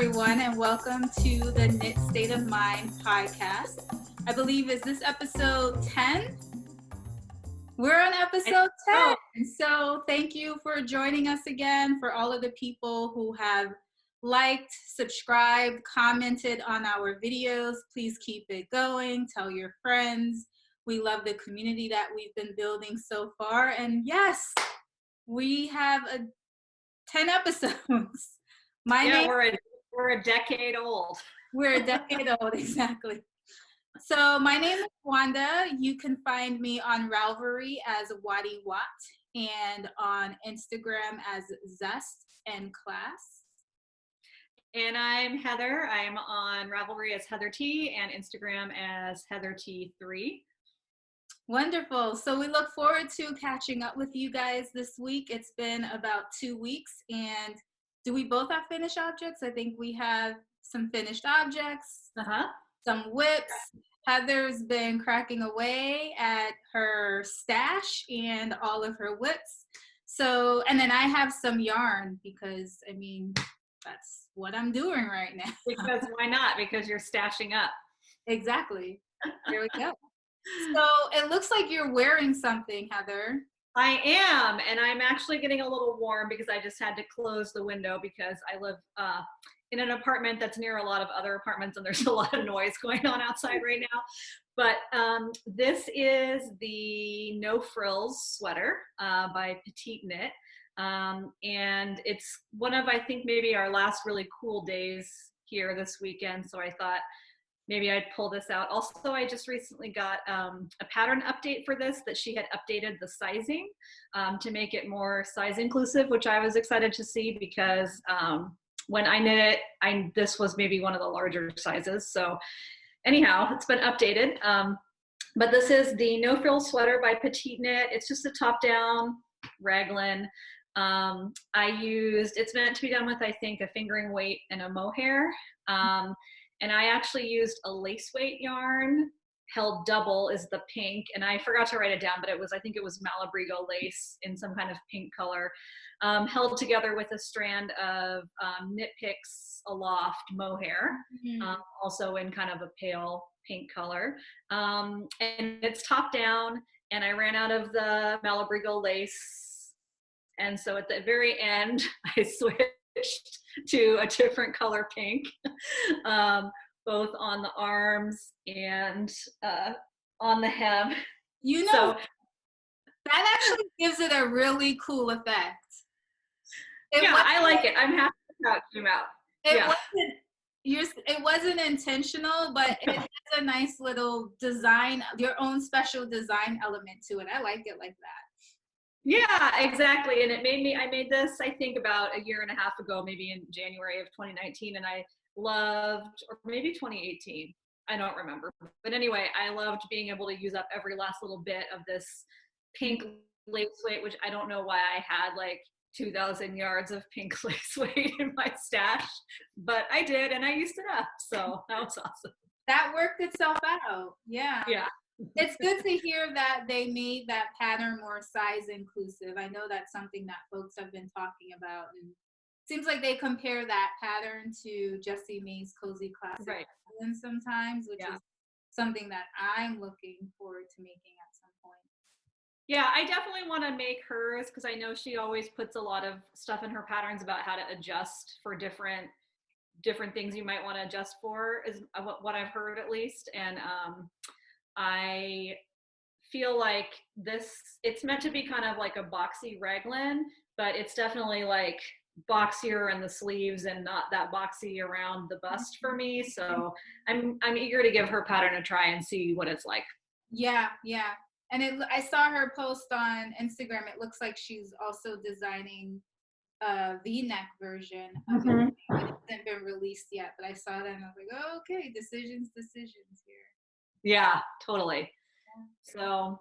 everyone, and welcome to the Knit State of Mind podcast. I believe, is this episode 10? We're on episode 10. So thank you for joining us again. For all of the people who have liked, subscribed, commented on our videos, please keep it going. Tell your friends. We love the community that we've been building so far. And yes, we have 10 episodes. We're a decade old. We're a decade old, exactly. So my name is Wanda. You can find me on Ravelry as wattywat and on Instagram as Zest and Class. And I'm Heather. I'm on Ravelry as heathertee and Instagram as heathertee3. Wonderful. So we look forward to catching up with you guys this week. It's been about 2 weeks, and do we both have finished objects? I think we have some finished objects, some whips. Heather's been cracking away at her stash and all of her whips. So, and then I have some yarn because, I mean, that's what I'm doing right now. Because why not? Because you're stashing up. Exactly. There we go. So it looks like you're wearing something, Heather. I am, and I'm actually getting a little warm because I just had to close the window because I live in an apartment that's near a lot of other apartments, and there's a lot of noise going on outside right now. But this is the No Frills sweater by Petite Knit, and it's one of, I think, maybe our last really cool days here this weekend, so I thought maybe I'd pull this out. Also, I just recently got a pattern update for this, that she had updated the sizing to make it more size inclusive, which I was excited to see because when I knit it, this was maybe one of the larger sizes. So anyhow, it's been updated. But this is the No Frills sweater by Petite Knit. It's just a top-down raglan. It's meant to be done with, I think, a fingering weight and a mohair. And I actually used a lace weight yarn, held double is the pink, and I forgot to write it down, but I think it was Malabrigo lace in some kind of pink color, held together with a strand of KnitPicks Aloft mohair, also in kind of a pale pink color. And it's top down, and I ran out of the Malabrigo lace, and so at the very end, I switched to a different color pink, both on the arms and on the hem. You know, so that actually gives it a really cool effect. I like it. I'm happy how it came out. It wasn't intentional, but it has a nice little design, your own special design element to it. I like it like that. Yeah, exactly. And I made this, I think, about a year and a half ago, maybe in January of 2019. And I loved, or maybe 2018, I don't remember. But anyway, I loved being able to use up every last little bit of this pink lace weight, which I don't know why I had like 2,000 yards of pink lace weight in my stash, but I did, and I used it up. So that was awesome. That worked itself out. Yeah. Yeah. It's good to hear that they made that pattern more size inclusive. I know that's something that folks have been talking about, and it seems like they compare that pattern to Jessie May's Cozy Classic, right, sometimes, which is something that I'm looking forward to making at some point. Yeah, I definitely want to make hers because I know she always puts a lot of stuff in her patterns about how to adjust for different things you might want to adjust for, is what I've heard at least. And I feel like it's meant to be kind of like a boxy raglan, but it's definitely like boxier in the sleeves and not that boxy around the bust for me. So I'm eager to give her pattern a try and see what it's like. Yeah. And I saw her post on Instagram. It looks like she's also designing a V-neck version of it. It hasn't been released yet, but I saw that and I was like, oh, okay, decisions here. Yeah, totally. So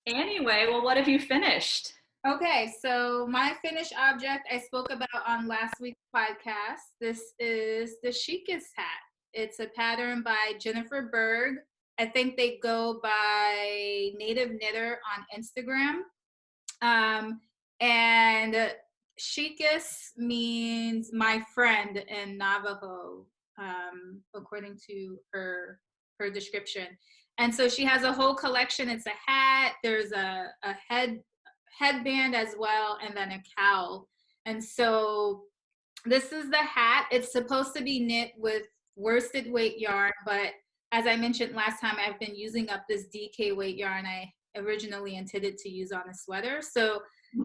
anyway, well, what have you finished? Okay, so my finished object I spoke about on last week's podcast. This is the Shik'is hat. It's a pattern by Jennifer Berg. I think they go by Native Knitter on Instagram. And Shik'is means my friend in Navajo, according to her description. And so she has a whole collection. It's a hat. There's a headband as well, and then a cowl. And so this is the hat. It's supposed to be knit with worsted weight yarn, but as I mentioned last time, I've been using up this DK weight yarn I originally intended to use on a sweater. So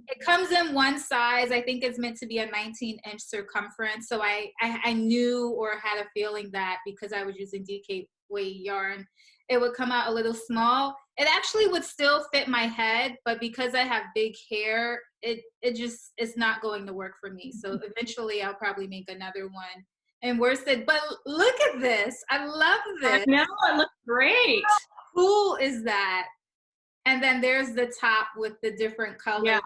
it comes in one size. I think it's meant to be a 19-inch circumference. So I knew or had a feeling that because I was using DK weight yarn, it would come out a little small. It actually would still fit my head, but because I have big hair, it just is not going to work for me. So eventually I'll probably make another one and worsted. But look at this. I love this. I know, it looks great. How cool is that? And then there's the top with the different colors. Yeah.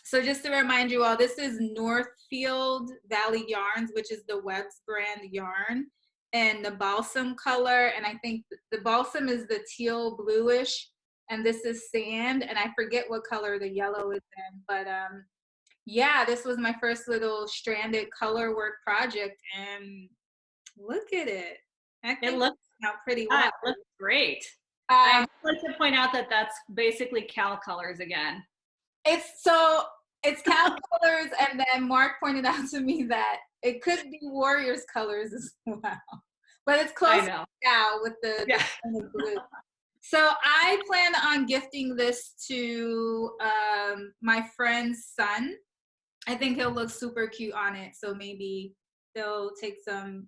So just to remind you all, this is Northfield Valley Yarns, which is the Webb's brand yarn, and the Balsam color. And I think the Balsam is the teal bluish, and this is sand. And I forget what color the yellow is in. But yeah, this was my first little stranded color work project. And look at it. I think it looks out pretty well. It looks great. I'd like to point out that that's basically cow colors again. It's cow colors, and then Mark pointed out to me that it could be Warriors colors as well. But it's close to cow with the blue. So I plan on gifting this to my friend's son. I think he'll look super cute on it. So maybe they'll take some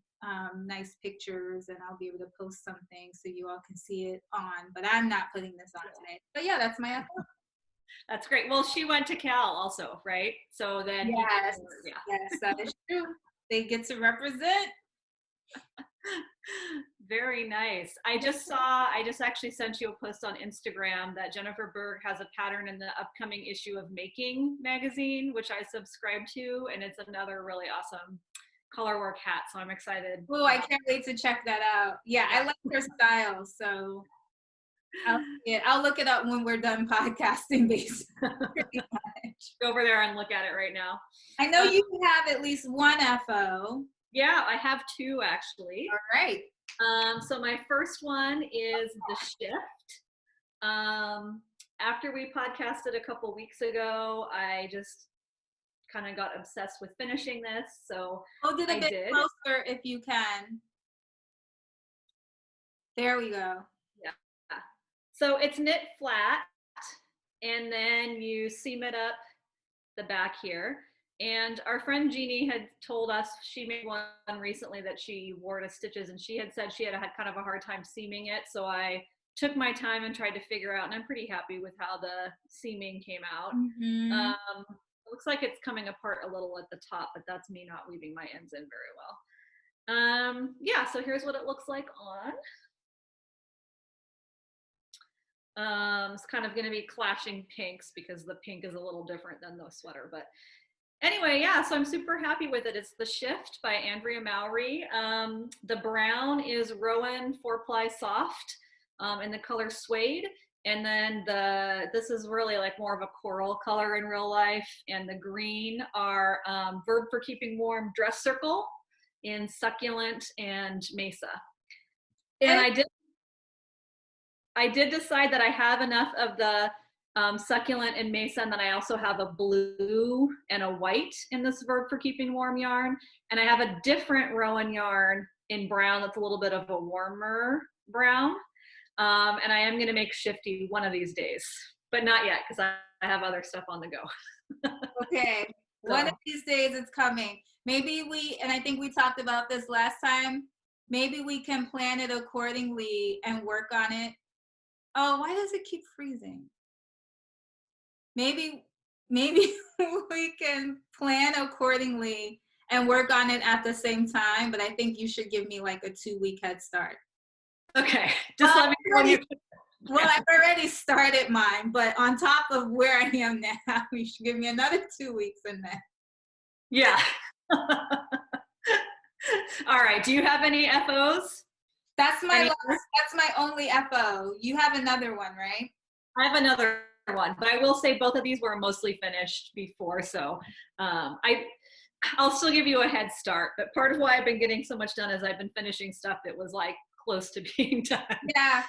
nice pictures, and I'll be able to post something so you all can see it on. But I'm not putting this on today. But yeah, that's my FO. That's great. Well, she went to Cal also, right? So then yes, that is true. They get to represent. Very nice. I just actually sent you a post on Instagram that Jennifer Berg has a pattern in the upcoming issue of Making magazine, which I subscribe to, and it's another really awesome color work hat. So I'm excited. Oh, I can't wait to check that out. Yeah, I like her style, so I'll look it up when we're done podcasting, basically. Go over there and look at it right now. I know you have at least one FO. Yeah, I have two actually. All right. So my first one is the shift. After we podcasted a couple weeks ago, I just kind of got obsessed with finishing this. So hold it a bit closer if you can. There we go. Yeah. So it's knit flat, and then you seam it up the back here. And our friend Jeannie had told us, she made one recently that she wore to stitches, and she had said she had kind of a hard time seaming it. So I took my time and tried to figure out, and I'm pretty happy with how the seaming came out. Mm-hmm. It looks like it's coming apart a little at the top, but that's me not weaving my ends in very well. Yeah, so here's what it looks like on. It's kind of going to be clashing pinks because the pink is a little different than the sweater, but anyway, yeah, so I'm super happy with it. It's The Shift by Andrea Mowry. The brown is Rowan 4-ply soft in the color Suede. And then this is really like more of a coral color in real life. And the green are Verb for Keeping Warm Dress Circle in Succulent and Mesa. And I did decide that I have enough of the Succulent and Mesa, and then I also have a blue and a white in this Verb for Keeping Warm yarn. And I have a different Rowan yarn in brown that's a little bit of a warmer brown. And I am going to make Shifty one of these days, but not yet because I have other stuff on the go. Okay, so one of these days it's coming. Maybe and I think we talked about this last time, maybe we can plan it accordingly and work on it. Oh, why does it keep freezing? Maybe we can plan accordingly and work on it at the same time, but I think you should give me like a 2-week head start. Okay, just let me know. Well, I've already started mine, but on top of where I am now, you should give me another 2 weeks in there. Yeah. All right, do you have any FOs? That's my only FO. You have another one, right? I have another one. But I will say both of these were mostly finished before, so I'll still give you a head start. But part of why I've been getting so much done is I've been finishing stuff that was like close to being done.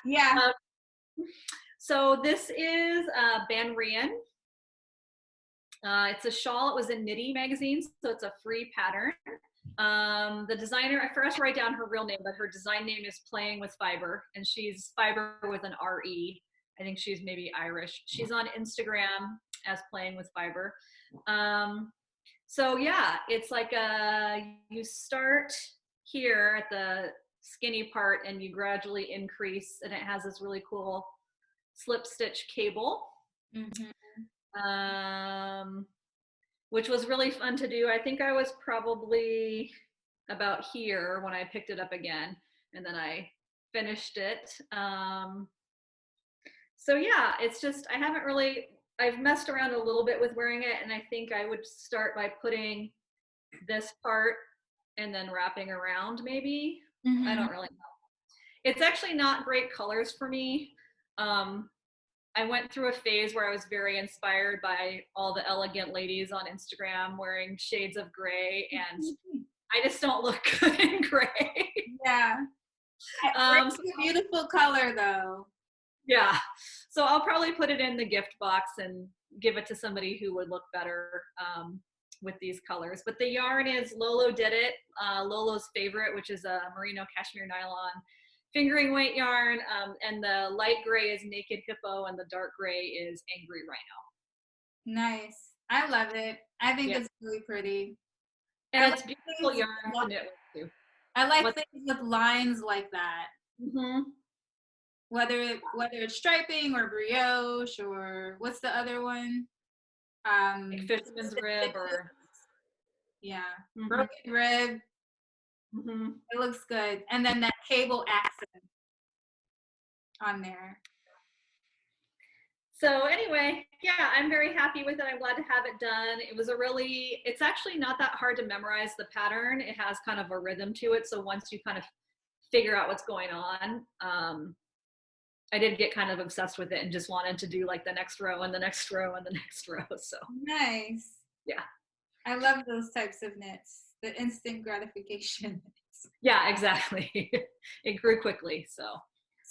Yeah. So this is Banrion. It's a shawl. It was in Knitty magazine, so it's a free pattern. The designer, I forgot to write down her real name, but her design name is Playing with Fibre, and she's Fibre with an R-E. I think she's maybe Irish. She's on Instagram as Playing with Fibre. So yeah, it's like you start here at the skinny part and you gradually increase, and it has this really cool slip stitch cable. Which was really fun to do. I think I was probably about here when I picked it up again, and then I finished it. So yeah, it's just, I've messed around a little bit with wearing it, and I think I would start by putting this part and then wrapping around maybe. I don't really know. It's actually not great colors for me. I went through a phase where I was very inspired by all the elegant ladies on Instagram wearing shades of gray, and I just don't look good in gray. Yeah. It's a beautiful color though. Yeah. So I'll probably put it in the gift box and give it to somebody who would look better with these colors. But the yarn is Lolodidit, Lolo's favorite, which is a merino cashmere nylon fingering weight yarn, and the light gray is Naked Hippo, and the dark gray is Angry Rhino. Nice. I love it. I think it's really pretty. And it's beautiful yarn to knit with too. I like things with lines like that. Whether it's striping or brioche or what's the other one? Like fisherman's rib or broken rib. It looks good. And then that cable accent on there. So anyway, yeah, I'm very happy with it. I'm glad to have it done. It's actually not that hard to memorize the pattern. It has kind of a rhythm to it. So once you kind of figure out what's going on, I did get kind of obsessed with it and just wanted to do like the next row and the next row and the next row. So nice. Yeah. I love those types of knits. The instant gratification. Yeah, exactly. It grew quickly, so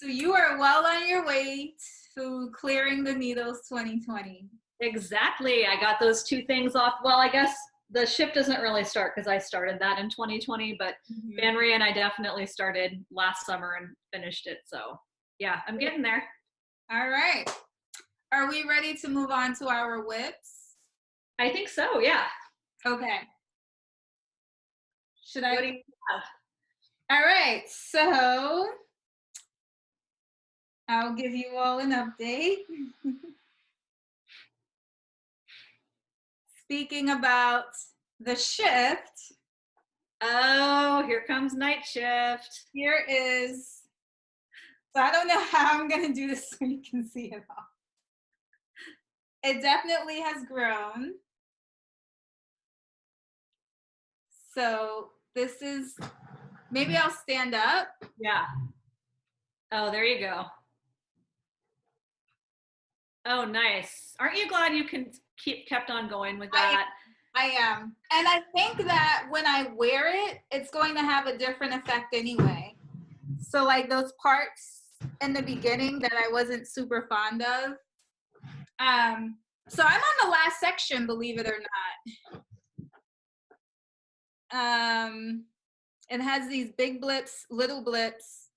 you are well on your way to clearing the needles 2020. Exactly. I got those two things off. Well, I guess the ship doesn't really start because I started that in 2020, but Banrion I definitely started last summer and finished it. So yeah, I'm getting there. All right. Are we ready to move on to our whips? I think so, yeah. Okay. Should I? What do you have? All right, so I'll give you all an update. Speaking about the shift. Oh, here comes Nightshift. Here is, so I don't know how I'm gonna do this so you can see it all. It definitely has grown. So this is, maybe I'll stand up. Yeah. Oh, there you go. Oh, nice. Aren't you glad you can kept on going with that? I am. And I think that when I wear it, it's going to have a different effect anyway. So like those parts in the beginning that I wasn't super fond of. So I'm on the last section, believe it or not. It has these big blips, little blips.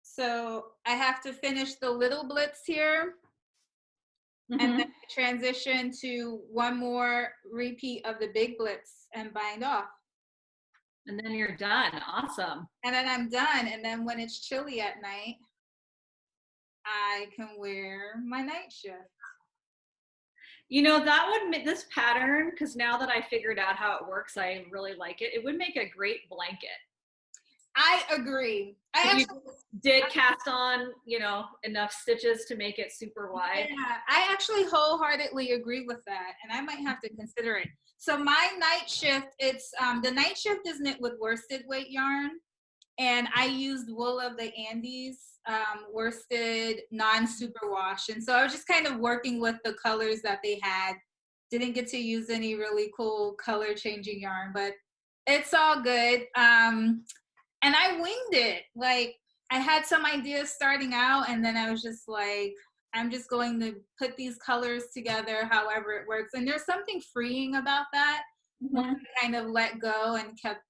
So I have to finish the little blips here. And then transition to one more repeat of the big blips and bind off. And then you're done. Awesome. And then I'm done. And then when it's chilly at night, I can wear my Nightshift. You know, that would make this pattern, because now that I figured out how it works, I really like it. It would make a great blanket. I agree. I did cast on, you know, enough stitches to make it super wide. Yeah, I actually wholeheartedly agree with that, and I might have to consider it. So my Nightshift, it's the Nightshift is knit with worsted weight yarn, and I used wool of the Andes, worsted, non-superwash. And so I was just kind of working with the colors that they had. Didn't get to use any really cool color changing yarn, but it's all good. And I winged it. Like, I had some ideas starting out, and then I was just like, I'm just going to put these colors together however it works. And there's something freeing about that. Mm-hmm. Kind of let go and kept,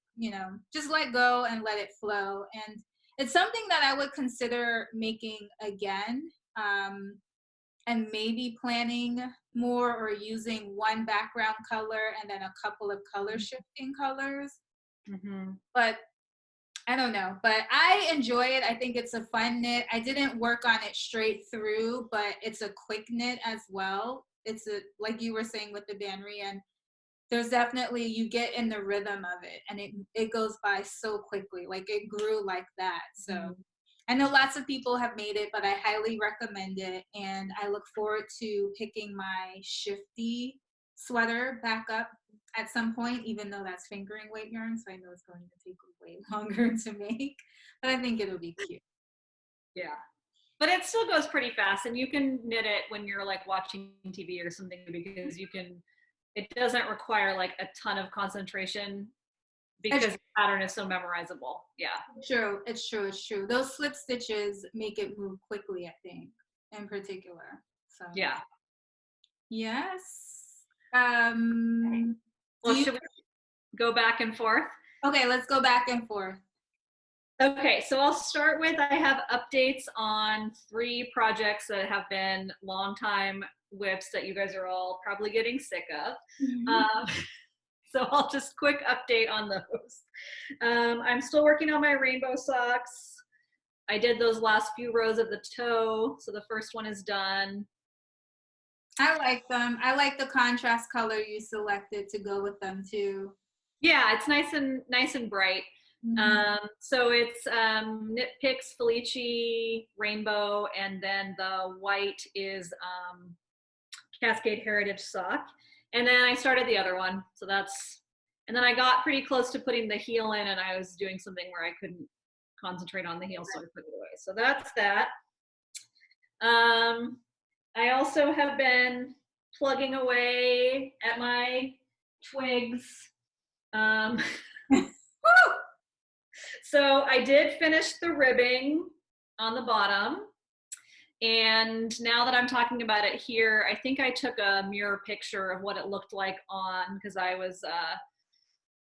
just let go and let it flow. And it's something that I would consider making again, and maybe planning more or using one background color and then a couple of color shifting colors. Mm-hmm. But I don't know, but I enjoy it. I think it's a fun knit. I didn't work on it straight through, but it's a quick knit as well. It's like you were saying with the Banrion, there's definitely, you get in the rhythm of it, and it goes by so quickly. Like, it grew like that. So I know lots of people have made it, but I highly recommend it. And I look forward to picking my shifty sweater back up at some point, even though that's fingering weight yarn. So I know it's going to take way longer to make, but I think it'll be cute. Yeah. But it still goes pretty fast, and you can knit it when you're like watching TV or something, because it doesn't require like a ton of concentration because the pattern is so memorizable. Yeah. True. It's true. Those slip stitches make it move quickly, I think, in particular. So yeah. Yes. Well, should we go back and forth? Okay, let's go back and forth. Okay, so I'll start with, I have updates on 3 projects that have been long time whips that you guys are all probably getting sick of. So I'll just quick update on those. I'm still working on my rainbow socks. I did those last few rows of the toe, so the first one is done. I like them. I like the contrast color you selected to go with them too. Yeah, it's nice and bright. So it's KnitPicks Felici Rainbow, and then the white is Cascade Heritage Sock. And then I started the other one. So and then I got pretty close to putting the heel in, and I was doing something where I couldn't concentrate on the heel, so I put it away. So that's that. I also have been plugging away at my twigs. So I did finish the ribbing on the bottom. And now that I'm talking about it here, I think I took a mirror picture of what it looked like on, because I was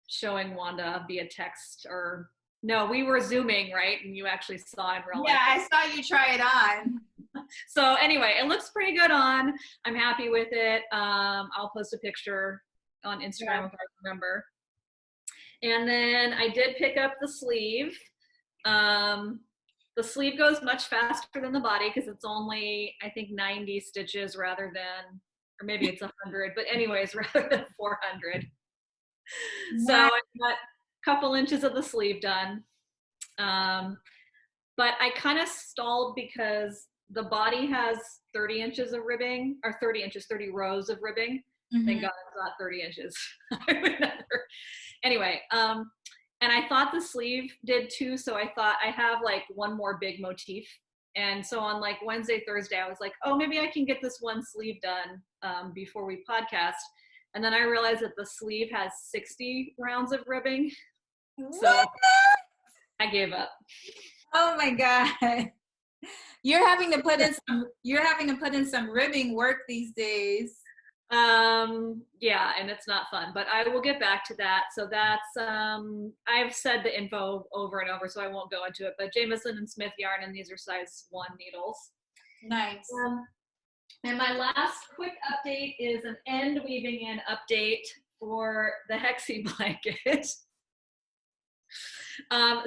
showing Wanda via text, or no, we were Zooming, right? And you actually saw in real life. Yeah, I saw you try it on. So anyway, it looks pretty good on. I'm happy with it. I'll post a picture on Instagram if I remember. And then I did pick up the sleeve. The sleeve goes much faster than the body because it's only, I think, 90 stitches rather than, or maybe it's 100, but anyways, rather than 400. So I got a couple inches of the sleeve done. But I kind of stalled because the body has 30 inches of ribbing, or 30 rows of ribbing. Thank God it's not 30 inches. I would never. Anyway, and I thought the sleeve did too, so I thought I have like one more big motif. And so on like Wednesday, Thursday, I was like, oh, maybe I can get this one sleeve done before we podcast. And then I realized that the sleeve has 60 rounds of ribbing. So I gave up. Oh my God. You're having to put in some ribbing work these days. Yeah, and it's not fun, but I will get back to that. So that's, I've said the info over and over, so I won't go into it, but Jameson and Smith yarn, and these are size 1 needles. Nice. And my last quick update is an end weaving in update for the Hexie blanket.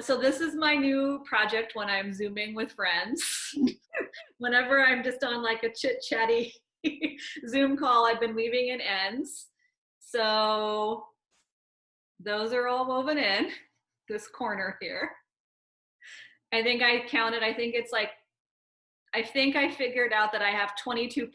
So this is my new project when I'm Zooming with friends. Whenever I'm just on like a chit-chatty Zoom call, I've been weaving in ends. So those are all woven in this corner here. I think I counted, I think I figured out that I have 22%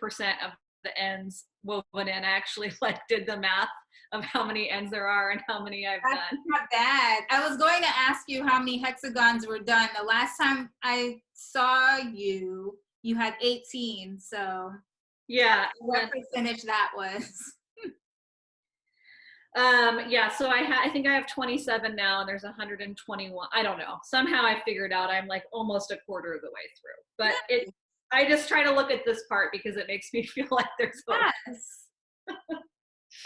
of the ends woven in. I actually like did the math of how many ends there are and how many I've That's done. not bad. I was going to ask you how many hexagons were done. The last time I saw you, you had 18. So yeah, what percentage that was? Yeah, so I think I have 27 now and there's 121. I don't know. Somehow I figured out I'm like almost a quarter of the way through. But I just try to look at this part because it makes me feel like there's hope. Yes.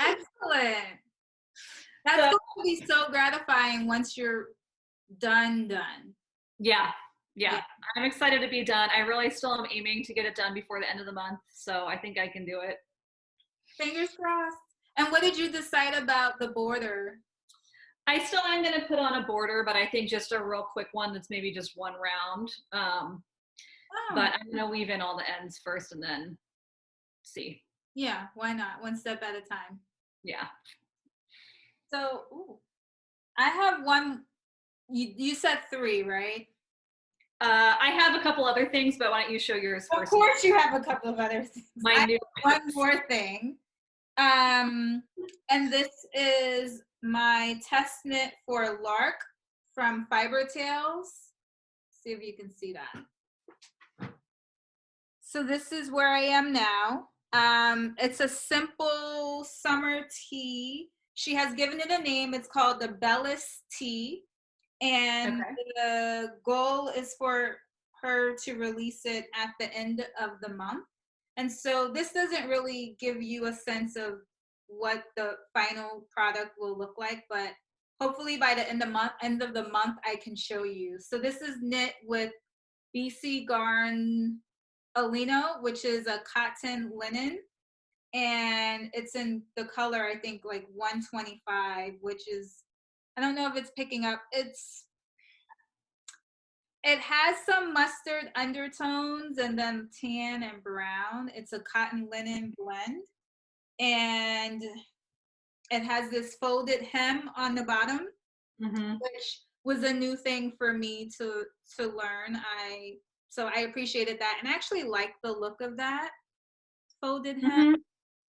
Excellent. That's going to be so gratifying once you're done. Yeah. I'm excited to be done. I really still am aiming to get it done before the end of the month. So I think I can do it. Fingers crossed. And what did you decide about the border? I still am going to put on a border, but I think just a real quick one that's maybe just one round. But I'm going to weave in all the ends first and then see. Yeah, why not? One step at a time. Yeah. So, I have one. You said 3, right? I have a couple other things, but why don't you show yours first? Of course you have a couple of other things. One more thing. And this is my test knit for Lark from Fibre Tales. See if you can see that. So this is where I am now. It's a simple summer tee. She has given it a name. It's called the Bellis Tee. And the goal is for her to release it at the end of the month. And so this doesn't really give you a sense of what the final product will look like, but hopefully by the end of the month, I can show you. So this is knit with BC Garn Alino, which is a cotton linen. And it's in the color, I think, like 125, which is, I don't know if it's picking up. It has some mustard undertones and then tan and brown. It's a cotton linen blend. And it has this folded hem on the bottom, which was a new thing for me to learn. So I appreciated that and actually like the look of that folded hem.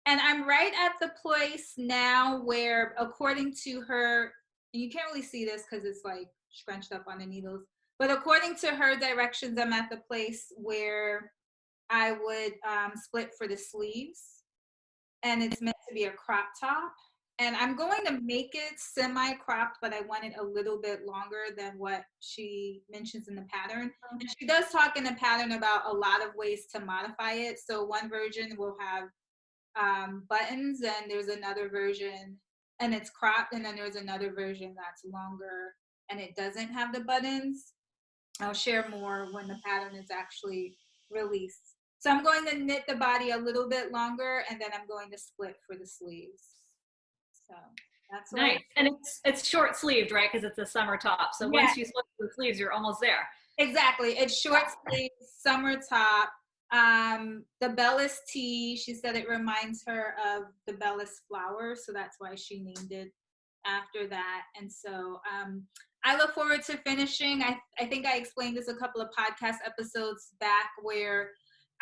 And I'm right at the place now where, according to her, and you can't really see this because it's like scrunched up on the needles, but according to her directions, I'm at the place where I would split for the sleeves. And it's meant to be a crop top. And I'm going to make it semi-cropped, but I want it a little bit longer than what she mentions in the pattern. And she does talk in the pattern about a lot of ways to modify it. So one version will have buttons, and there's another version and it's cropped, and then there's another version that's longer and it doesn't have the buttons. I'll share more when the pattern is actually released. So I'm going to knit the body a little bit longer, and then I'm going to split for the sleeves. So that's nice. And it's short sleeved, right? Because it's a summer top. So once you split the sleeves, you're almost there. Exactly. It's short sleeves, summer top. The Bellis tee, she said it reminds her of the Bellis flower, so that's why she named it after that. And so I look forward to finishing. I think I explained this a couple of podcast episodes back where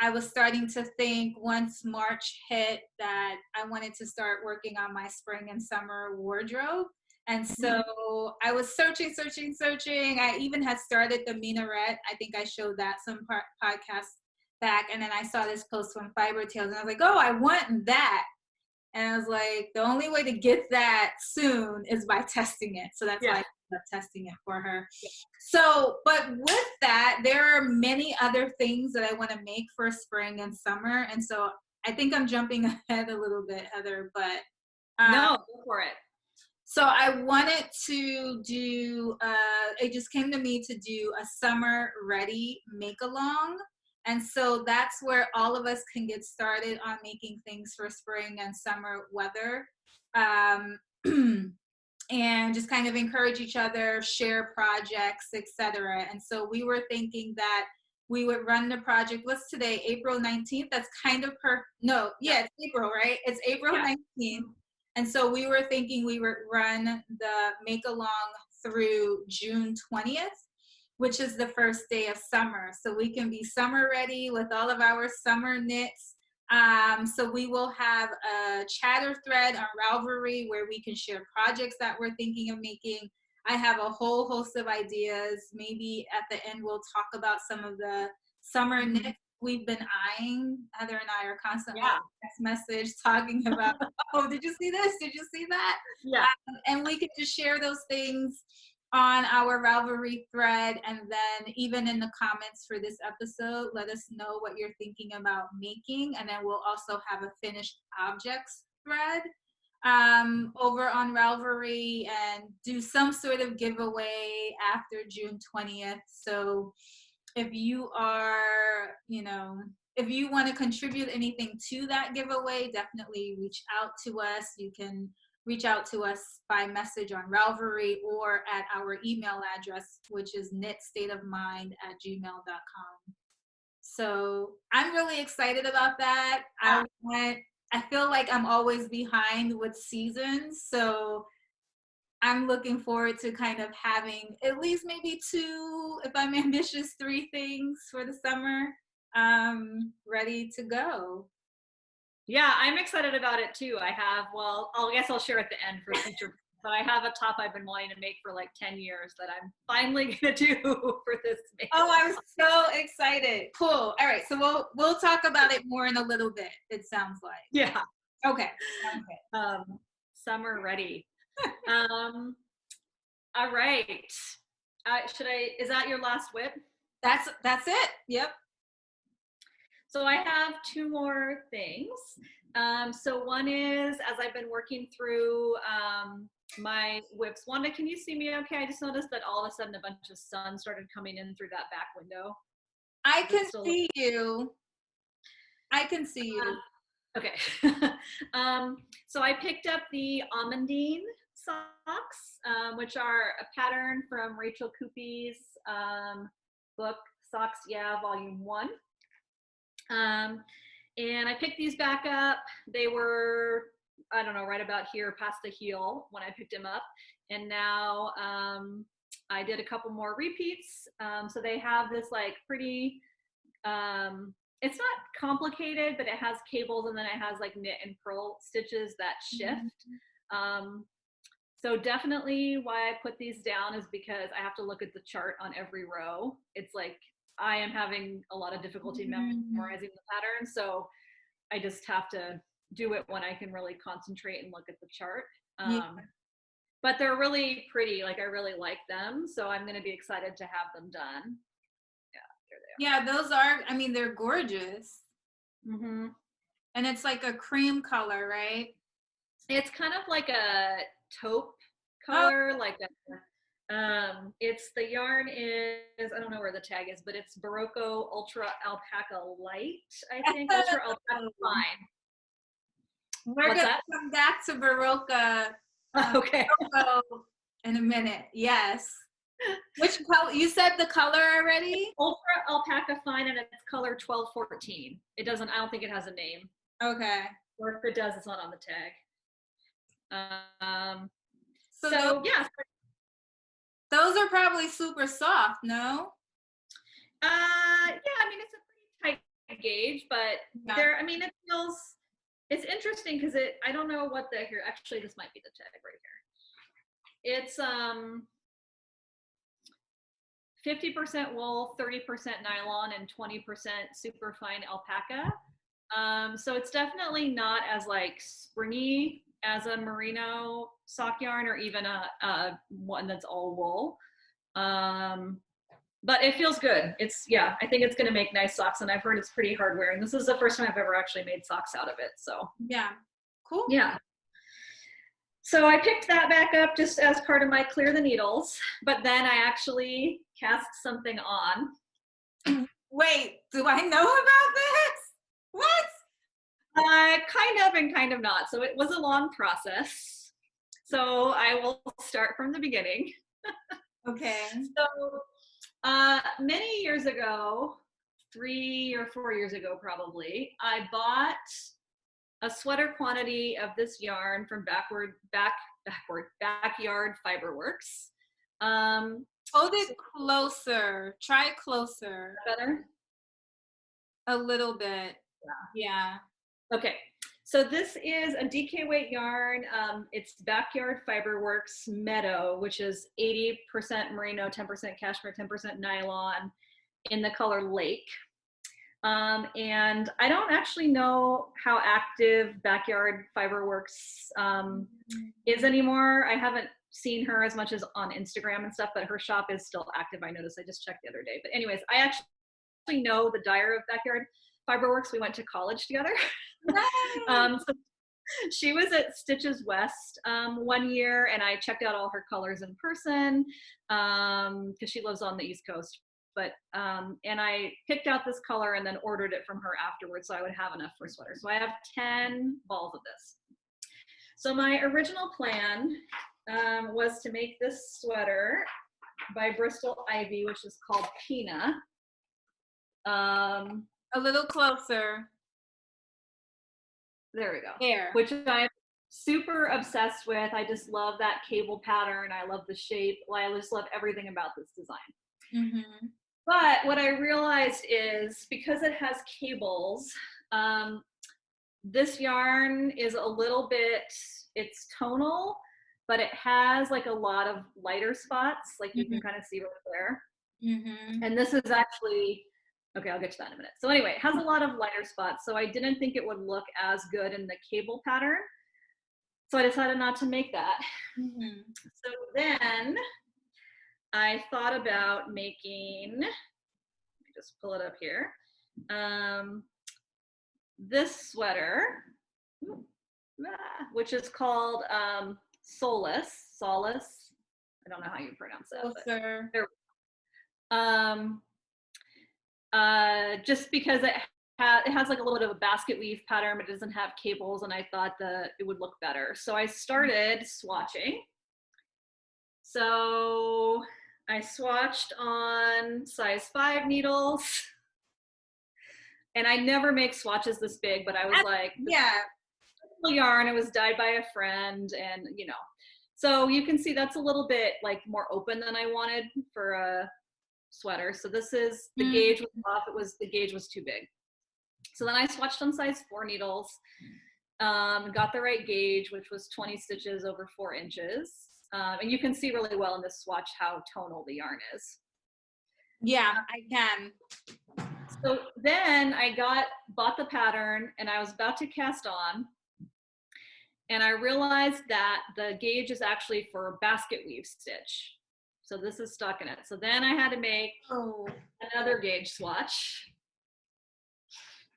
I was starting to think once March hit that I wanted to start working on my spring and summer wardrobe. And so I was searching. I even had started the minaret. I think I showed that some podcasts back. And then I saw this post from Fibre Tales, and I was like, oh, I want that. And I was like, the only way to get that soon is by testing it. So that's why I ended up testing it for her. So, but with that, there are many other things that I want to make for spring and summer. And so I think I'm jumping ahead a little bit, Heather, but no, go for it. So I wanted to do, it just came to me to do a summer ready make along. And so that's where all of us can get started on making things for spring and summer weather. And just kind of encourage each other, share projects, etc. And so we were thinking that we would run the project. What's today? April 19th? That's kind of it's April, right? It's April 19th. And so we were thinking we would run the make along through June 20th, which is the first day of summer. So we can be summer ready with all of our summer knits. So we will have a chatter thread on Ravelry where we can share projects that we're thinking of making. I have a whole host of ideas. Maybe at the end we'll talk about some of the summer knits we've been eyeing. Heather and I are constantly text message talking about, oh, did you see this? Did you see that? Yeah. And we can just share those things on our Ravelry thread, and then even in the comments for this episode, let us know what you're thinking about making, and then we'll also have a finished objects thread over on Ravelry and do some sort of giveaway after June 20th. So if you are, if you want to contribute anything to that giveaway, definitely reach out to us. You can reach out to us by message on Ravelry or at our email address, which is knitstateofmind@gmail.com. So I'm really excited about that. I feel like I'm always behind with seasons. So I'm looking forward to kind of having at least maybe 2, if I'm ambitious, 3 things for the summer ready to go. Yeah, I'm excited about it too. I have, I guess I'll share at the end for future, but I have a top I've been wanting to make for like 10 years that I'm finally gonna do for this May. Oh, I'm so excited. Cool. All right, so we'll talk about it more in a little bit, it sounds like. Yeah. Okay. Summer ready. All right. Is that your last whip? That's it. Yep. So I have 2 more things. So one is, as I've been working through my whips, Wanda, can you see me okay? I just noticed that all of a sudden a bunch of sun started coming in through that back window. I can see you. I can see you. Okay. So I picked up the Amandine socks, which are a pattern from Rachel Coopy's book, Socks Yeah, Volume 1. And I picked these back up. They were, I don't know, right about here past the heel when I picked them up. And now I did a couple more repeats. So they have this like pretty, it's not complicated, but it has cables and then it has like knit and purl stitches that shift. So definitely why I put these down is because I have to look at the chart on every row. It's like I am having a lot of difficulty memorizing the pattern, so I just have to do it when I can really concentrate and look at the chart. But they're really pretty, like I really like them, so I'm going to be excited to have them done. Yeah, there they are. Yeah, those are, I mean, they're gorgeous. Mm-hmm. And it's like a cream color, right? It's kind of like a taupe color, like a it's, the yarn is, I don't know where the tag is, but it's Barocco Ultra Alpaca Light, I think. Ultra Alpaca Fine. We're gonna come back to Barocco okay. in a minute. Yes. Which color? You said the color already? Ultra Alpaca Fine, and it's color 1214. It doesn't, I don't think it has a name. Okay. Or if it does, it's not on the tag. So yeah. Those are probably super soft, no? Yeah, I mean, it's a pretty tight gauge, but there, I mean, it feels, it's interesting because I don't know what here, actually, this might be the tag right here. It's 50% wool, 30% nylon, and 20% super fine alpaca. So it's definitely not as like springy as a merino sock yarn or even a one that's all wool. But it feels good. It's, yeah, I think it's going to make nice socks, and I've heard it's pretty hard wearing. This is the first time I've ever actually made socks out of it. So yeah, cool. Yeah. So I picked that back up just as part of my clear the needles, but then I actually cast something on. Wait, do I know about this? What? Kind of and kind of not. So it was a long process. So I will start from the beginning. Okay. So many years ago, 3 or 4 years ago probably, I bought a sweater quantity of this yarn from Backyard Fibre Works. Hold it closer. Try closer. Better? A little bit. Yeah. Okay, so this is a DK weight yarn. It's Backyard Fiberworks Meadow, which is 80% merino, 10% cashmere, 10% nylon in the color Lake. And I don't actually know how active Backyard Fiberworks is anymore. I haven't seen her as much as on Instagram and stuff, but her shop is still active. I noticed, I just checked the other day. But anyways, I actually know the Dyer of Backyard Fiberworks. We went to college together. So she was at Stitches West 1 year, and I checked out all her colors in person because she lives on the East Coast. But and I picked out this color and then ordered it from her afterwards so I would have enough for a sweater. So I have 10 balls of this. So my original plan was to make this sweater by Bristol Ivy, which is called Pina. A little closer. There we go. There. Which I'm super obsessed with. I just love that cable pattern. I love the shape. I just love everything about this design. Mm-hmm. But what I realized is because it has cables, this yarn is a little bit, it's tonal, but it has like a lot of lighter spots, like you can kind of see right there. Mm-hmm. And this is actually, okay, I'll get to that in a minute. So anyway, it has a lot of lighter spots, so I didn't think it would look as good in the cable pattern. So I decided not to make that. Mm-hmm. So then I thought about making, let me just pull it up here, this sweater, which is called Solace. I don't know how you pronounce that. But just because it has like a little bit of a basket weave pattern, but it doesn't have cables, and I thought that it would look better. So I started swatching. So I swatched on size 5 needles, and I never make swatches this big, but I was like, yeah, yarn, it was dyed by a friend, and you know, so you can see that's a little bit like more open than I wanted for a sweater. So this is, the gauge was off, the gauge was too big. So then I swatched on size 4 needles, got the right gauge, which was 20 stitches over 4 inches. And you can see really well in this swatch how tonal the yarn is. Yeah, I can. So then I bought the pattern, and I was about to cast on, and I realized that the gauge is actually for a basket weave stitch. So this is stuck in it. So then I had to make another gauge swatch,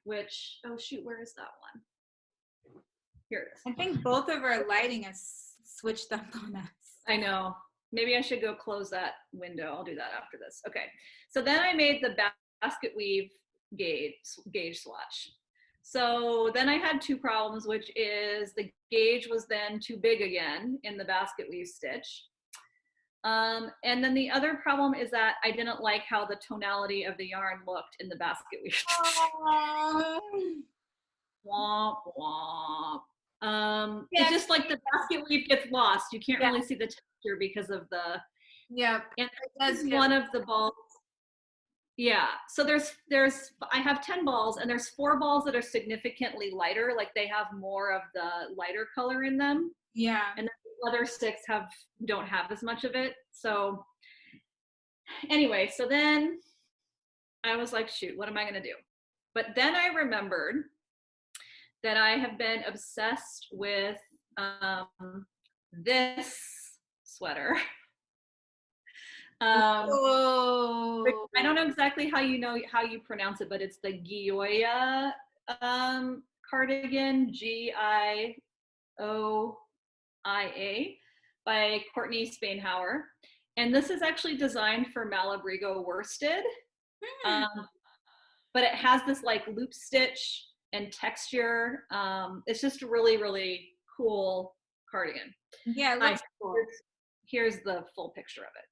which, oh shoot, where is that one? Here it is. I think both of our lighting is switched up on us. I know. Maybe I should go close that window. I'll do that after this. Okay. So then I made the basket weave gauge swatch. So then I had 2 problems, which is the gauge was then too big again in the basket weave stitch. And then the other problem is that I didn't like how the tonality of the yarn looked in the basket weave stitch. Womp womp. It's just like the basket weave gets lost. You can't really see the texture because of the, and that's one of the balls. Yeah, so I have 10 balls, and there's 4 balls that are significantly lighter, like they have more of the lighter color in them. Yeah. And the other 6 don't have as much of it. So anyway, so then I was like, shoot, what am I gonna do? But then I remembered that I have been obsessed with this sweater. I don't know exactly how you pronounce it, but it's the Gioia cardigan, Gioia, by Courtney Spainhauer. And this is actually designed for Malabrigo worsted. But it has this like loop stitch and texture. It's just a really, really cool cardigan. Yeah, it looks cool. Here's the full picture of it.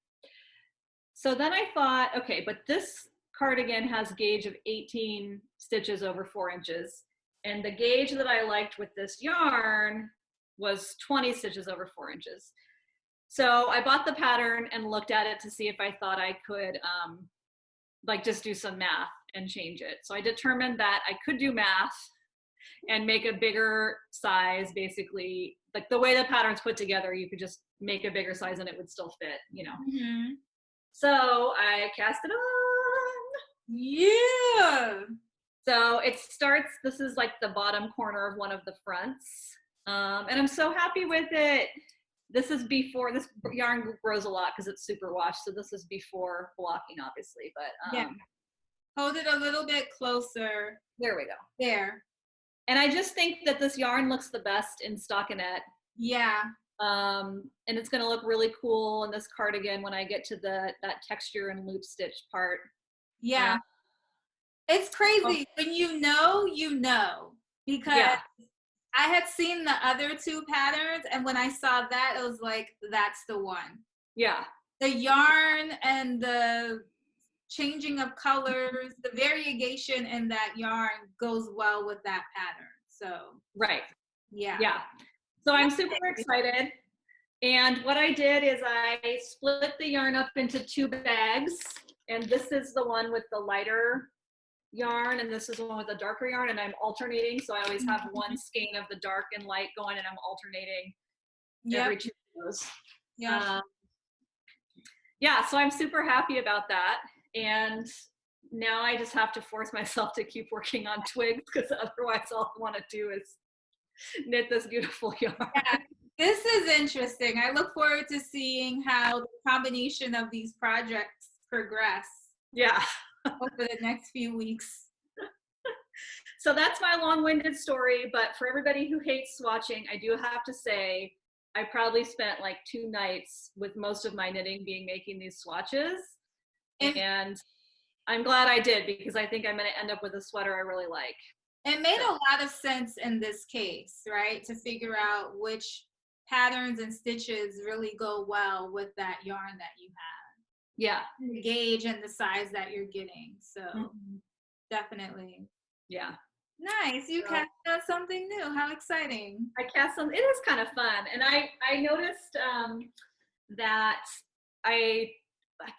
So then I thought, okay, but this cardigan has gauge of 18 stitches over 4 inches. And the gauge that I liked with this yarn was 20 stitches over 4 inches. So I bought the pattern and looked at it to see if I thought I could like just do some math and change it. So I determined that I could do math and make a bigger size, basically. Like the way the pattern's put together, you could just make a bigger size and it would still fit, Mm-hmm. So I cast it on. Yeah. So it starts, this is like the bottom corner of one of the fronts. And I'm so happy with it. This is before, this yarn grows a lot because it's super washed. So this is before blocking, obviously, but Yeah. Hold it a little bit closer. There we go. There. And I just think that this yarn looks the best in stockinette. Yeah. And it's gonna look really cool in this cardigan when I get to that texture and loop stitch part. Yeah. It's crazy. When you know, because I had seen the other two patterns, and when I saw that, it was like, that's the one. Yeah. The yarn and the changing of colors, the variegation in that yarn goes well with that pattern. So right. Yeah. So I'm super excited. And what I did is I split the yarn up into 2 bags, and this is the one with the lighter yarn, and this is the one with the darker yarn, and I'm alternating. So I always have one skein of the dark and light going, and I'm alternating every 2 of those. Yeah, so I'm super happy about that. And now I just have to force myself to keep working on twigs, because otherwise all I want to do is knit this beautiful yarn. Yeah, this is interesting. I look forward to seeing how the combination of these projects progress. Yeah. Over the next few weeks. So that's my long-winded story, but for everybody who hates swatching, I do have to say I probably spent like 2 nights with most of my knitting making these swatches, and I'm glad I did, because I think I'm going to end up with a sweater I really like. It made a lot of sense in this case, right? To figure out which patterns and stitches really go well with that yarn that you have. Yeah. The gauge and the size that you're getting. So definitely. Yeah. Nice. You cast out something new. How exciting. I cast some. It is kind of fun. And I noticed that I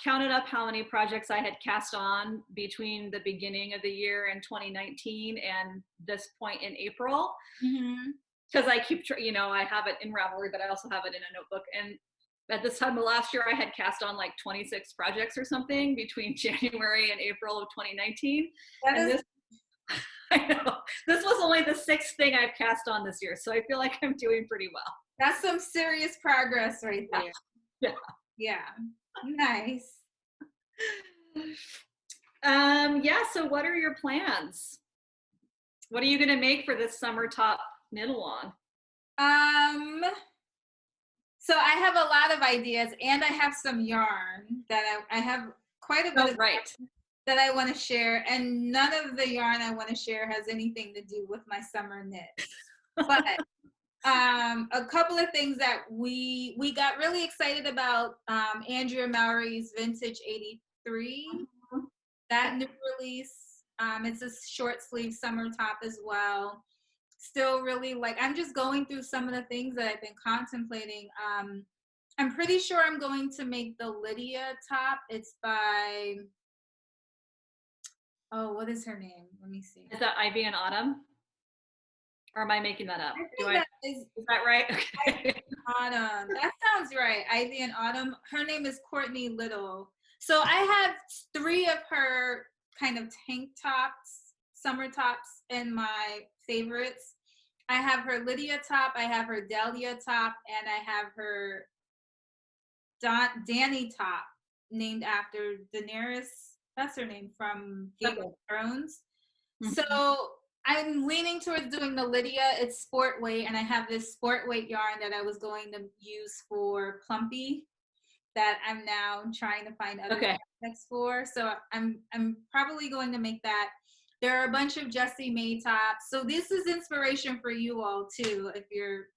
counted up how many projects I had cast on between the beginning of the year in 2019 and this point in April. Because I keep, I have it in Ravelry, but I also have it in a notebook. And at this time of last year, I had cast on like 26 projects or something between January and April of 2019. I know, this was only the 6th thing I've cast on this year, so I feel like I'm doing pretty well. That's some serious progress right there. Yeah. Nice. Yeah, so what are your plans? What are you going to make for this summer top knit along? So I have a lot of ideas, and I have some yarn that I have quite a bit of that I want to share, and none of the yarn I want to share has anything to do with my summer knit. But a couple of things that we got really excited about, Andrea Mowry's Vintage 83, that new release. It's a short sleeve summer top as well. Still really I'm just going through some of the things that I've been contemplating. I'm pretty sure I'm going to make the Lydia top. It's by, what is her name? Let me see. Is that Ivy and Autumn? Or am I making that up? Is that right? Okay. Autumn. That sounds right. Ivy and Autumn. Her name is Courtney Little. So I have 3 of her kind of tank tops, summer tops in my favorites. I have her Lydia top, I have her Delia top, and I have her Dany top, named after Daenerys. That's her name from Game of Thrones. So I'm leaning towards doing the Lydia. It's sport weight, and I have this sport weight yarn that I was going to use for Plumpy that I'm now trying to find other projects for. So I'm probably going to make that. There are a bunch of Jessie May tops. So this is inspiration for you all too, if you're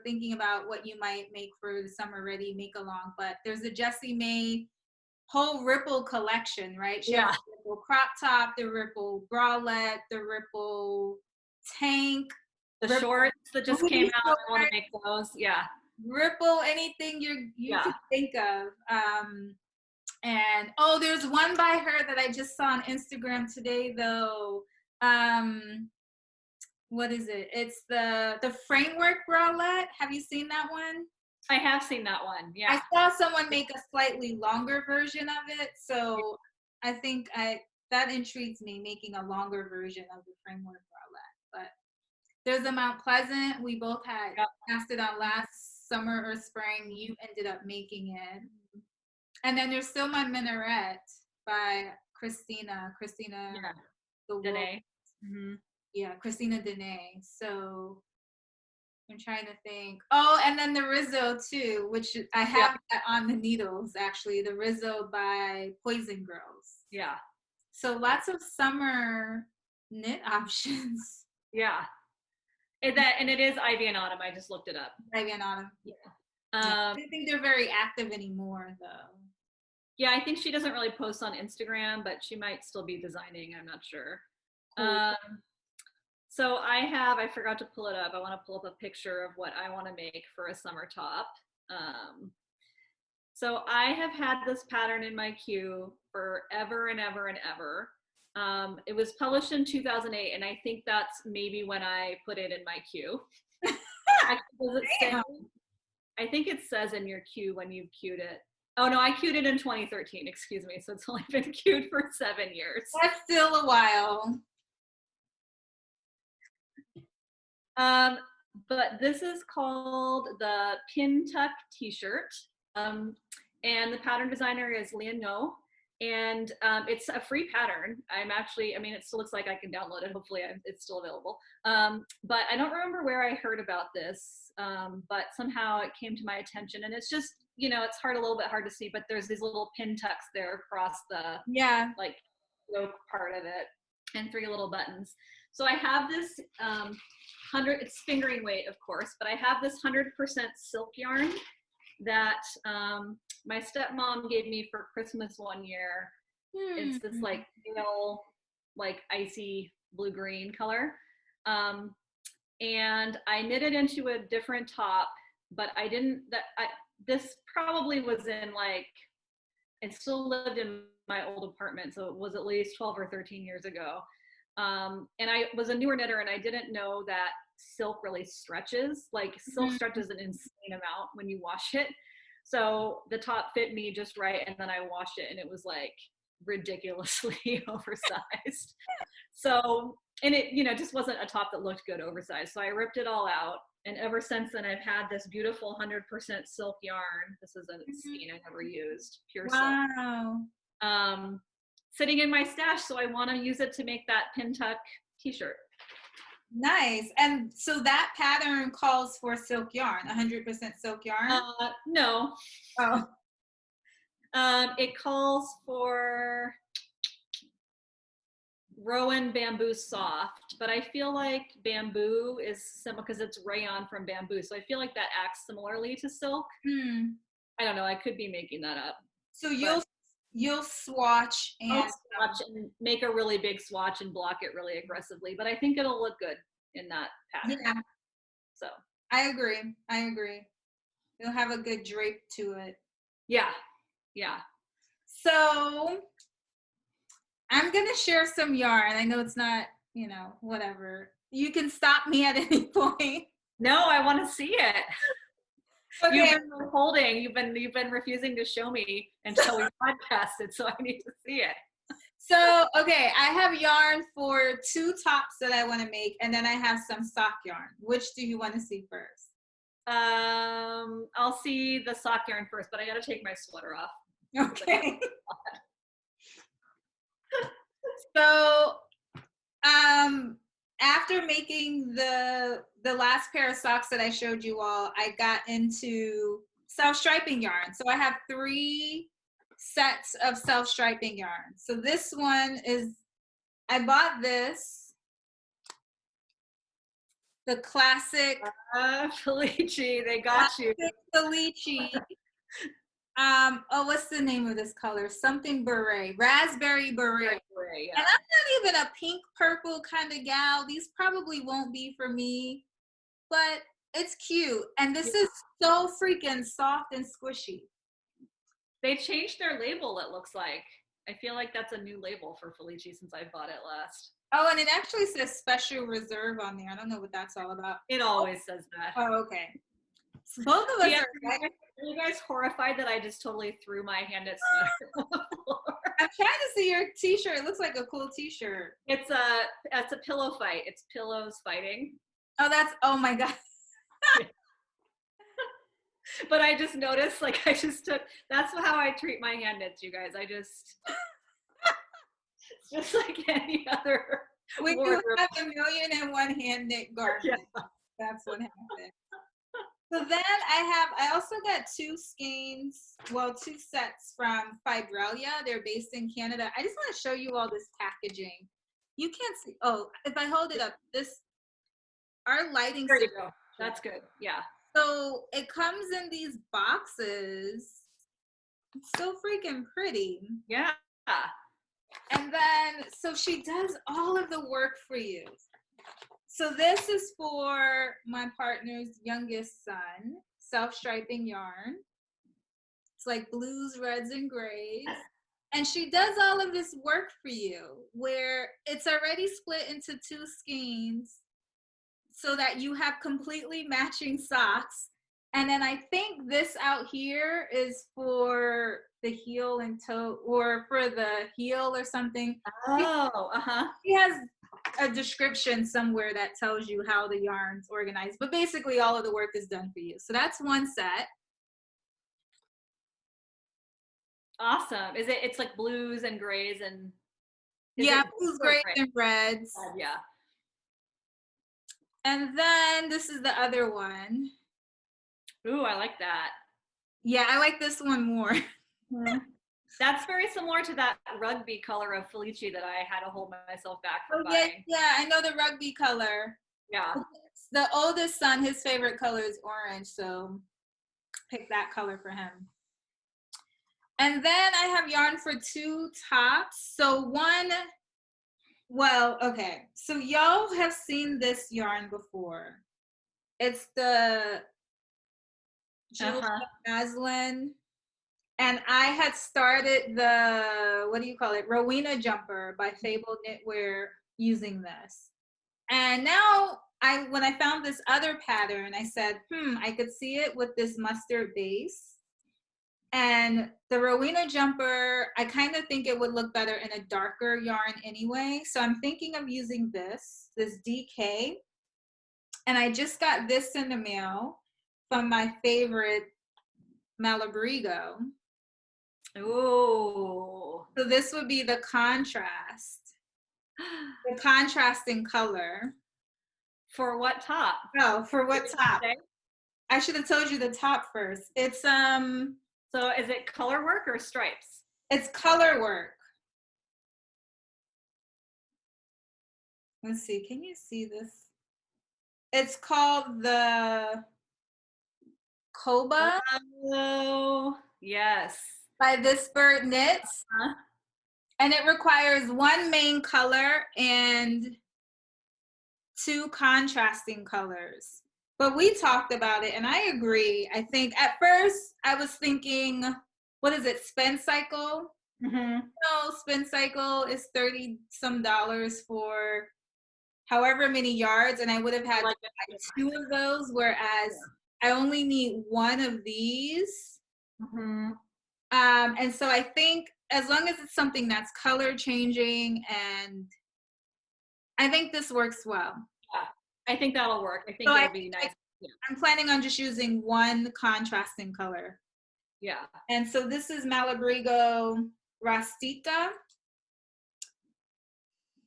thinking about what you might make for the summer ready make along. But there's a Jessie May whole Ripple collection, right? She has the Ripple crop top, the Ripple bralette, the Ripple tank, the shorts that just came out. I want to make those. Yeah. Ripple, anything you can think of. And there's one by her that I just saw on Instagram today though. what is it? It's the framework bralette. Have you seen that one? I have seen that one. Yeah. I saw someone make a slightly longer version of it, so I think that intrigues me, making a longer version of the framework bralette. But there's the Mount Pleasant. We both had cast it on last summer or spring. You ended up making it. And then there's still my Minaret by Christina Dene. Yeah, Christina Dene. So I'm trying to think. Oh, and then the Rizzo too, which I have that on the needles actually. The Rizzo by Poison Girls. Yeah. So lots of summer knit options. Yeah. And it is Ivy and Autumn. I just looked it up. Ivy and Autumn. Yeah. I don't think they're very active anymore though. Yeah, I think she doesn't really post on Instagram, but she might still be designing. I'm not sure. Cool. So I forgot to pull it up. I want to pull up a picture of what I want to make for a summer top. So I have had this pattern in my queue forever and ever and ever. It was published in 2008, and I think that's maybe when I put it in my queue. Actually, does it say? I think it says in your queue when you've queued it. Oh no, I queued it in 2013, excuse me. So it's only been queued for 7 years. That's still a while. But this is called the Pin Tuck T-shirt. And the pattern designer is Lian No. And it's a free pattern. It still looks like I can download it. Hopefully it's still available. But I don't remember where I heard about this, but somehow it came to my attention. And it's just, it's a little bit hard to see, but there's these little pin tucks there across the like yoke part of it, and 3 little buttons. So I have this it's fingering weight, of course, but I have this 100% silk yarn that my stepmom gave me for Christmas one year. It's this like pale, like icy blue-green color. And I knit it into a different top, but this probably was in I still lived in my old apartment, so it was at least 12 or 13 years ago. And I was a newer knitter, and I didn't know that silk really stretches. Silk stretches an insane amount when you wash it. So the top fit me just right, and then I washed it, and it was ridiculously oversized. So, and it just wasn't a top that looked good oversized. So I ripped it all out, and ever since then I've had this beautiful 100% silk yarn. This is a skein I never used, pure silk. Sitting in my stash, so I want to use it to make that pin tuck t-shirt. Nice. And so that pattern calls for silk yarn, 100% silk yarn? No. Oh. It calls for Rowan Bamboo Soft, but I feel like bamboo is similar because it's rayon from bamboo. So I feel like that acts similarly to silk. I don't know. I could be making that up. So you'll swatch and make a really big swatch and block it really aggressively, but I think it'll look good in that pattern. Yeah. So I agree. It'll have a good drape to it. Yeah. So I'm gonna share some yarn. I know it's not, whatever. You can stop me at any point. No, I want to see it. Okay. You've been withholding. You've been refusing to show me until we podcasted, so I need to see it. So, okay, I have yarn for 2 tops that I want to make, and then I have some sock yarn. Which do you want to see first? I'll see the sock yarn first, but I got to take my sweater off. Okay. So, after making the last pair of socks that I showed you all, I got into self-striping yarn. So I have 3 sets of self-striping yarn. So this one is, I bought this, the classic Felici, they got you. Felici. What's the name of this color? Something beret, raspberry beret. Yeah. And I'm not even a pink purple kind of gal. These probably won't be for me, but it's cute. And this is so freaking soft and squishy. They changed their label, it looks like. I feel like that's a new label for Felici since I bought it last. Oh, and it actually says special reserve on there. I don't know what that's all about. It always says that. Oh, okay. So both of us are you guys horrified that I just totally threw my hand at sweater on the floor? I'm trying to see your t-shirt. It looks like a cool t-shirt. It's a pillow fight. It's pillows fighting. Oh my God. But I just noticed, like, that's how I treat my hand knits, you guys. It's just like any other. When you have 1,000,001 hand knit garments, yeah. That's what happened. So then I also got two sets from Fibre. They're based in Canada. I just want to show you all this packaging. You can't see. Oh, if I hold it up, our lighting. There you go. That's good. Yeah. So it comes in these boxes. It's so freaking pretty. Yeah. And then, so she does all of the work for you. So this is for my partner's youngest son, self-striping yarn. It's like blues, reds, and grays. And she does all of this work for you where it's already split into 2 skeins so that you have completely matching socks. And then I think this out here is for the heel and toe, or for the heel or something. Oh, She has a description somewhere that tells you how the yarn's organized, but basically all of the work is done for you. So that's one set. Awesome. It's like blues and grays and blues, grays, and reds. Yeah. And then this is the other one. Ooh, I like that. Yeah, I like this one more. That's very similar to that rugby color of Felici that I had to hold myself back from buying. Yeah, I know the rugby color. Yeah. The oldest son, his favorite color is orange, so pick that color for him. And then I have yarn for 2 tops. So so y'all have seen this yarn before. It's the Madeline. And I had started the, Rowena jumper by Fable Knitwear using this. And now when I found this other pattern, I said, I could see it with this mustard base. And the Rowena jumper, I kind of think it would look better in a darker yarn anyway. So I'm thinking of using this DK. And I just got this in the mail from my favorite Malabrigo. Ooh. So this would be the contrasting color. For what top? Oh, for what top? I should have told you the top first. It's So is it color work or stripes? It's color work. Let's see, can you see this? It's called the Koba. Oh, yes. By This Bird Knits. And it requires 1 main color and 2 contrasting colors. But we talked about it, and I agree. I think at first I was thinking, what is it, Spin Cycle? No, Spin Cycle is $30-some for however many yards, and I would have had like 2 of those, whereas I only need 1 of these. And so I think as long as it's something that's color changing, and I think this works well. Yeah, I think that'll work. I think it'll be nice. I'm planning on just using 1 contrasting color. Yeah. And so this is Malabrigo Rastita.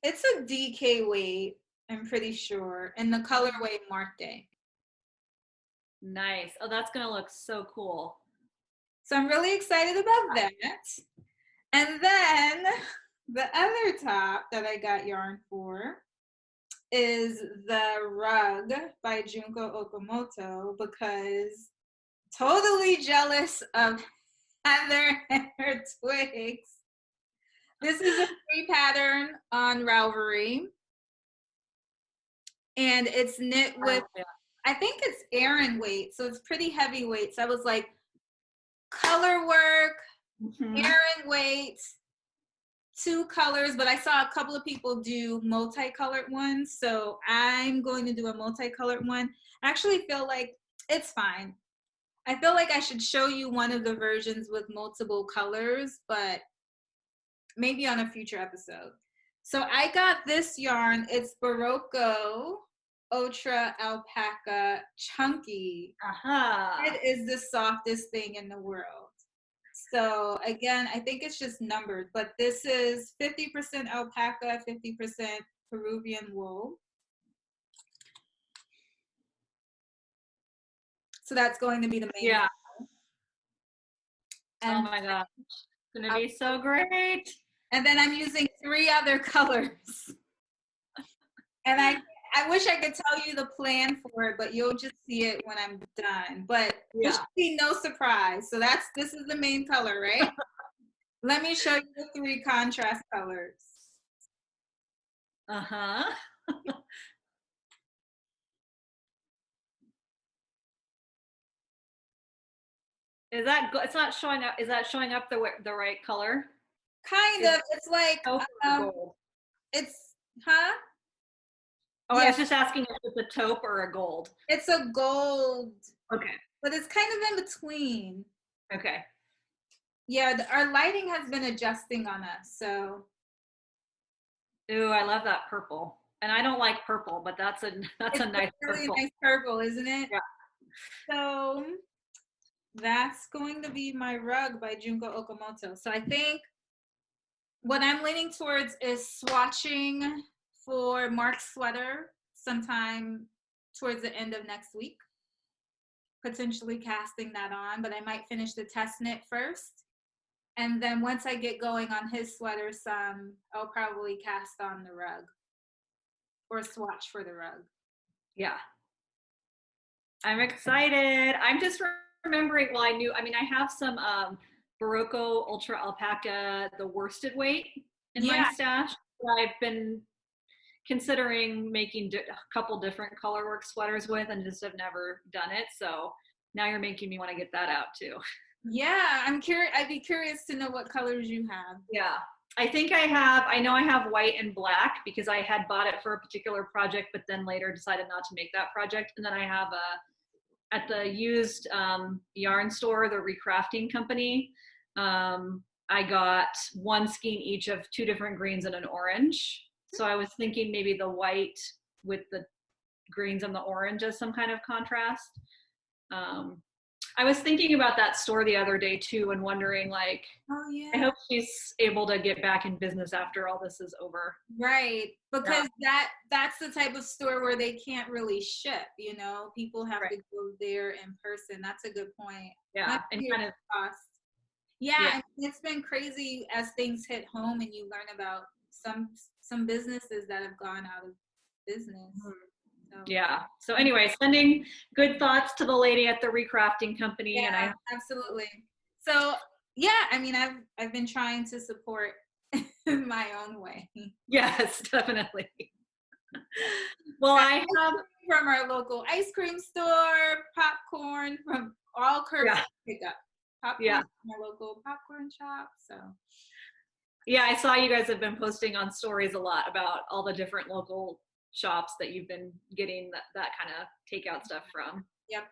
It's a DK weight, I'm pretty sure, in the colorway Marte. Nice. Oh, that's gonna look so cool. So I'm really excited about that. And then the other top that I got yarn for is the rug by Junko Okamoto, because totally jealous of Heather and her twigs. This is a free pattern on Ravelry. And it's knit with, I think it's Aran weight, so it's pretty heavy weight. So I was like, color work, Aran weight, 2 colors, but I saw a couple of people do multicolored ones, so I'm going to do a multicolored one. I actually feel like it's fine. I feel like I should show you one of the versions with multiple colors, but maybe on a future episode. So I got this yarn. It's Barocco Ultra Alpaca Chunky. It is the softest thing in the world. So again, I think it's just numbered, but this is 50% alpaca, 50% Peruvian wool. So that's going to be the main. Yeah. And oh my gosh, it's gonna be so great. And then I'm using 3 other colors. And I wish I could tell you the plan for it, but you'll just see it when I'm done. But there should be no surprise. So this is the main color, right? Let me show you the 3 contrast colors. Is that it's not showing up? Is that showing up the right color? Kind of. It's like gold. It's Oh, yeah. I was just asking if it's a taupe or a gold. It's a gold. Okay. But it's kind of in between. Okay. Yeah, our lighting has been adjusting on us, so. Ooh, I love that purple. And I don't like purple, but that's a nice really purple. Nice purple, isn't it? Yeah. So that's going to be my rug by Junko Okamoto. So I think what I'm leaning towards is swatching for Mark's sweater sometime towards the end of next week. Potentially casting that on, but I might finish the test knit first. And then once I get going on his sweater some, I'll probably cast on the rug or swatch for the rug. Yeah. I'm excited. I'm just remembering, well, I have some Barocco Ultra Alpaca, the worsted weight in my stash. I've been considering making a couple different colorwork sweaters with and just have never done it. So now you're making me want to get that out too. Yeah, I'm curious. I'd be curious to know what colors you have. Yeah, I know I have white and black because I had bought it for a particular project, but then later decided not to make that project. And then I have at the used yarn store, the Recrafting Company, I got 1 skein each of 2 different greens and an orange. So I was thinking maybe the white with the greens and the orange as some kind of contrast. I was thinking about that store the other day too and wondering like, I hope she's able to get back in business after all this is over. Right, because that's the type of store where they can't really ship, you know, people have to go there in person. That's a good point. Yeah, and kind of cost. Yeah, it's been crazy as things hit home and you learn about some businesses that have gone out of business. So. Yeah. So anyway, sending good thoughts to the lady at the Recrafting Company. Yeah, absolutely. So yeah, I've been trying to support in my own way. Yes, definitely. Well, I have from our local ice cream store, popcorn from all curbside pickup. Popcorn from my local popcorn shop. So yeah, I saw you guys have been posting on stories a lot about all the different local shops that you've been getting that kind of takeout stuff from. Yep.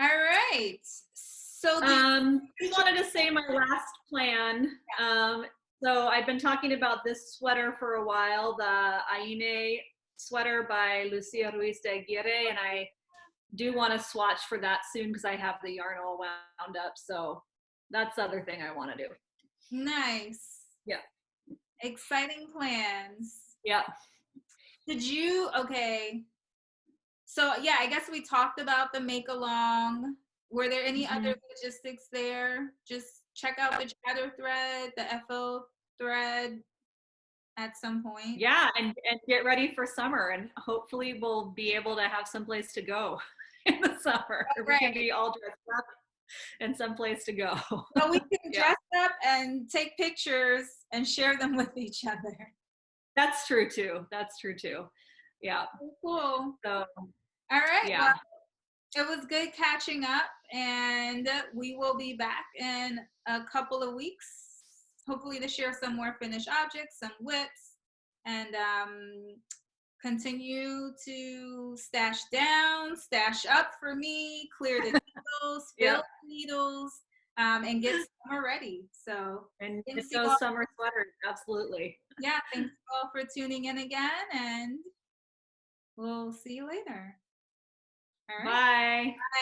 All right. So I wanted to say my last plan. So I've been talking about this sweater for a while, the Aine sweater by Lucia Ruiz de Aguirre, and I do want to swatch for that soon because I have the yarn all wound up. So that's the other thing I want to do. Nice. Yeah. Exciting plans. Yeah. So yeah, I guess we talked about the make along. Were there any other logistics there? Just check out the chatter thread, the FO thread at some point. Yeah, and get ready for summer, and hopefully we'll be able to have someplace to go in the summer. We can be all dressed up and someplace to go. Well, we can dress up and take pictures and share them with each other. That's true too. Yeah. Cool. So, all right. Yeah. Well, it was good catching up, and we will be back in a couple of weeks, hopefully to share some more finished objects, some whips, and continue to stash down, stash up for me, clear the needles, fill the needles, and get summer ready. So and get those summer sweaters, absolutely. Yeah, thanks all for tuning in again, and we'll see you later. All right. Bye.